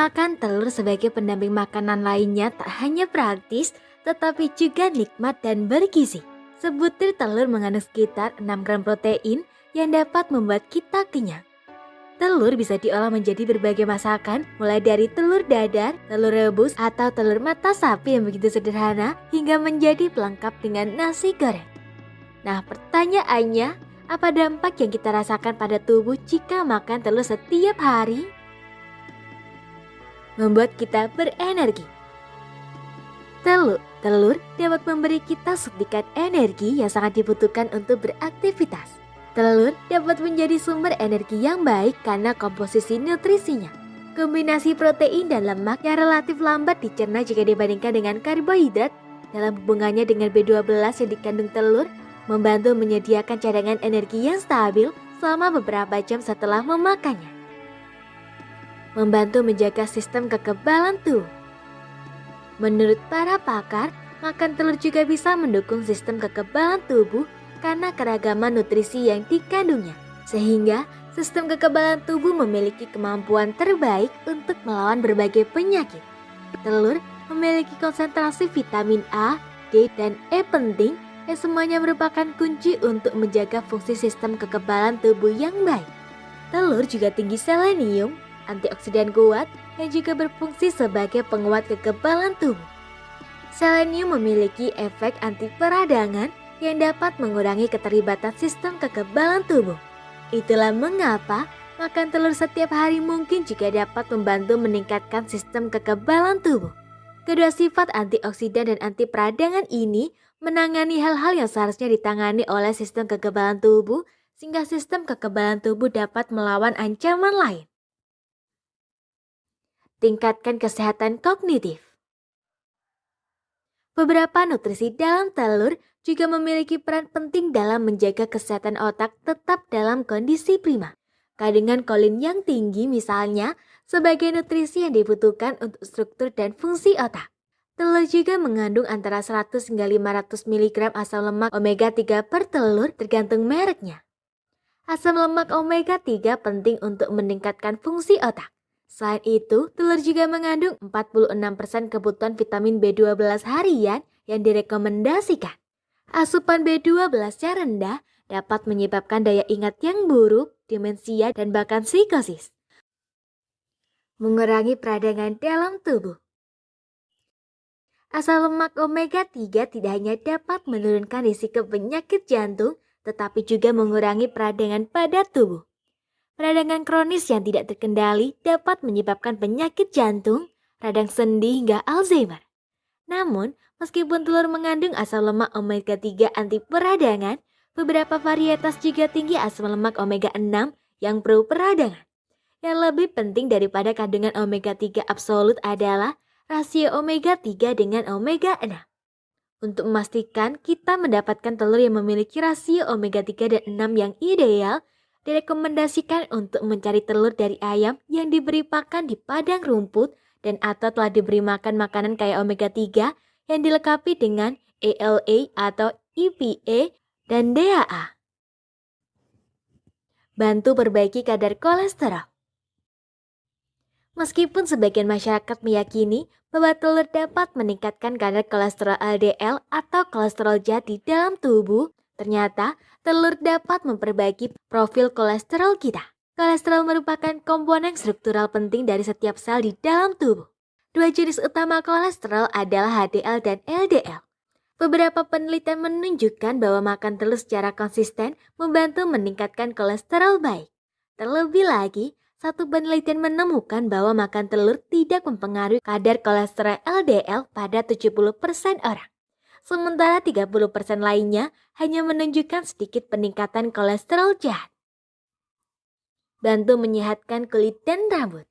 Makan telur sebagai pendamping makanan lainnya tak hanya praktis, tetapi juga nikmat dan bergizi. Sebutir telur mengandung sekitar 6 gram protein yang dapat membuat kita kenyang. Telur bisa diolah menjadi berbagai masakan, mulai dari telur dadar, telur rebus, atau telur mata sapi yang begitu sederhana, hingga menjadi pelengkap dengan nasi goreng. Nah, pertanyaannya, apa dampak yang kita rasakan pada tubuh jika makan telur setiap hari? Membuat kita berenergi. Telur dapat memberi kita suntikan energi yang sangat dibutuhkan untuk beraktivitas. Telur dapat menjadi sumber energi yang baik karena komposisi nutrisinya. Kombinasi protein dan lemak yang relatif lambat dicerna jika dibandingkan dengan karbohidrat dalam hubungannya dengan B12 yang dikandung telur membantu menyediakan cadangan energi yang stabil selama beberapa jam setelah memakannya. Membantu menjaga sistem kekebalan tubuh. Menurut para pakar, makan telur juga bisa mendukung sistem kekebalan tubuh karena keragaman nutrisi yang dikandungnya, sehingga sistem kekebalan tubuh memiliki kemampuan terbaik untuk melawan berbagai penyakit. Telur memiliki konsentrasi vitamin A, D, dan E penting yang semuanya merupakan kunci untuk menjaga fungsi sistem kekebalan tubuh yang baik. Telur juga tinggi selenium, antioksidan kuat, yang juga berfungsi sebagai penguat kekebalan tubuh. Selenium memiliki efek anti peradangan yang dapat mengurangi keterlibatan sistem kekebalan tubuh. Itulah mengapa makan telur setiap hari mungkin juga dapat membantu meningkatkan sistem kekebalan tubuh. Kedua sifat antioksidan dan anti peradangan ini menangani hal-hal yang seharusnya ditangani oleh sistem kekebalan tubuh, sehingga sistem kekebalan tubuh dapat melawan ancaman lain. Tingkatkan kesehatan kognitif. Beberapa nutrisi dalam telur juga memiliki peran penting dalam menjaga kesehatan otak tetap dalam kondisi prima. Kandungan kolin yang tinggi misalnya sebagai nutrisi yang dibutuhkan untuk struktur dan fungsi otak. Telur juga mengandung antara 100 hingga 500 mg asam lemak omega 3 per telur tergantung mereknya. Asam lemak omega 3 penting untuk meningkatkan fungsi otak. Selain itu, telur juga mengandung 46% kebutuhan vitamin B12 harian yang direkomendasikan. Asupan B12 yang rendah dapat menyebabkan daya ingat yang buruk, demensia, dan bahkan psikosis. Mengurangi peradangan dalam tubuh. Asam lemak omega 3 tidak hanya dapat menurunkan risiko penyakit jantung, tetapi juga mengurangi peradangan pada tubuh. Peradangan kronis yang tidak terkendali dapat menyebabkan penyakit jantung, radang sendi, hingga Alzheimer. Namun, meskipun telur mengandung asam lemak omega 3 anti peradangan, beberapa varietas juga tinggi asam lemak omega 6 yang pro peradangan. Yang lebih penting daripada kandungan omega 3 absolut adalah rasio omega 3 dengan omega 6. Untuk memastikan kita mendapatkan telur yang memiliki rasio omega 3 dan 6 yang ideal, direkomendasikan untuk mencari telur dari ayam yang diberi pakan di padang rumput dan atau telah diberi makan makanan kaya omega 3 yang dilengkapi dengan ALA atau EPA dan DHA. Bantu perbaiki kadar kolesterol. Meskipun sebagian masyarakat meyakini bahwa telur dapat meningkatkan kadar kolesterol LDL atau kolesterol jahat di dalam tubuh, ternyata telur dapat memperbaiki profil kolesterol kita. Kolesterol merupakan komponen struktural penting dari setiap sel di dalam tubuh. Dua jenis utama kolesterol adalah HDL dan LDL. Beberapa penelitian menunjukkan bahwa makan telur secara konsisten membantu meningkatkan kolesterol baik. Terlebih lagi, satu penelitian menemukan bahwa makan telur tidak mempengaruhi kadar kolesterol LDL pada 70% orang. Sementara 30% lainnya hanya menunjukkan sedikit peningkatan kolesterol jahat. Bantu menyehatkan kulit dan rambut.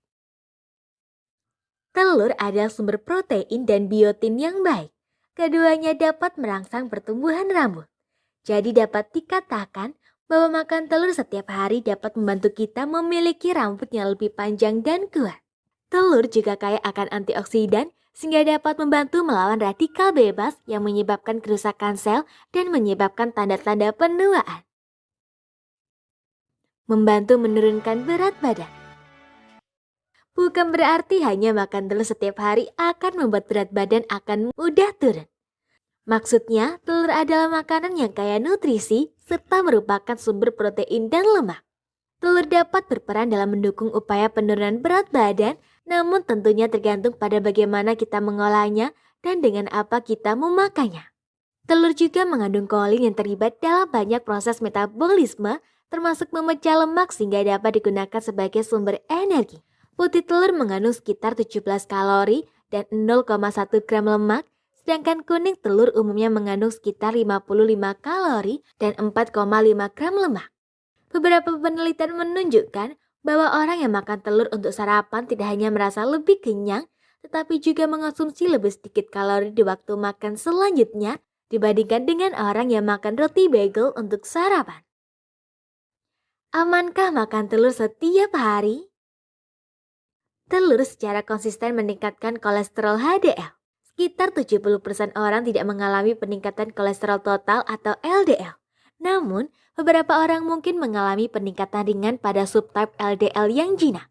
Telur adalah sumber protein dan biotin yang baik. Keduanya dapat merangsang pertumbuhan rambut. Jadi dapat dikatakan bahwa makan telur setiap hari dapat membantu kita memiliki rambut yang lebih panjang dan kuat. Telur juga kaya akan antioksidan sehingga dapat membantu melawan radikal bebas yang menyebabkan kerusakan sel dan menyebabkan tanda-tanda penuaan. Membantu menurunkan berat badan. bukan berarti hanya makan telur setiap hari akan membuat berat badan akan mudah turun. Maksudnya, telur adalah makanan yang kaya nutrisi serta merupakan sumber protein dan lemak. Telur dapat berperan dalam mendukung upaya penurunan berat badan, namun tentunya tergantung pada bagaimana kita mengolahnya dan dengan apa kita memakannya. Telur juga mengandung kolin yang terlibat dalam banyak proses metabolisme, termasuk memecah lemak sehingga dapat digunakan sebagai sumber energi. Putih telur mengandung sekitar 17 kalori dan 0,1 gram lemak, sedangkan kuning telur umumnya mengandung sekitar 55 kalori dan 4,5 gram lemak. Beberapa penelitian menunjukkan bahwa orang yang makan telur untuk sarapan tidak hanya merasa lebih kenyang, tetapi juga mengonsumsi lebih sedikit kalori di waktu makan selanjutnya dibandingkan dengan orang yang makan roti bagel untuk sarapan. Amankah makan telur setiap hari? Telur secara konsisten meningkatkan kolesterol HDL. Sekitar 70% orang tidak mengalami peningkatan kolesterol total atau LDL. Namun, beberapa orang mungkin mengalami peningkatan ringan pada subtype LDL yang jinak.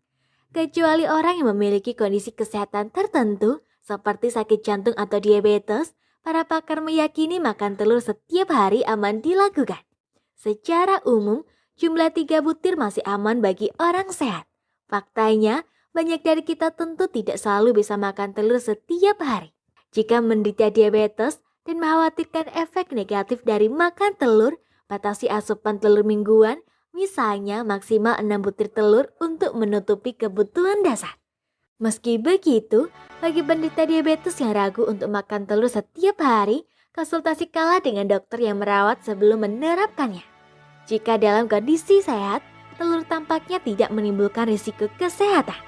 Kecuali orang yang memiliki kondisi kesehatan tertentu seperti sakit jantung atau diabetes, para pakar meyakini makan telur setiap hari aman dilakukan. Secara umum, jumlah 3 butir masih aman bagi orang sehat. Faktanya, banyak dari kita tentu tidak selalu bisa makan telur setiap hari. Jika menderita diabetes dan mengkhawatirkan efek negatif dari makan telur, batasi asupan telur mingguan, misalnya maksimal 6 butir telur untuk menutupi kebutuhan dasar. Meski begitu, bagi penderita diabetes yang ragu untuk makan telur setiap hari, konsultasikanlah dengan dokter yang merawat sebelum menerapkannya. Jika dalam kondisi sehat, telur tampaknya tidak menimbulkan risiko kesehatan.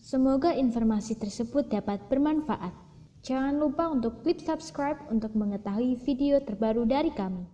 Semoga informasi tersebut dapat bermanfaat. Jangan lupa untuk klik subscribe untuk mengetahui video terbaru dari kami.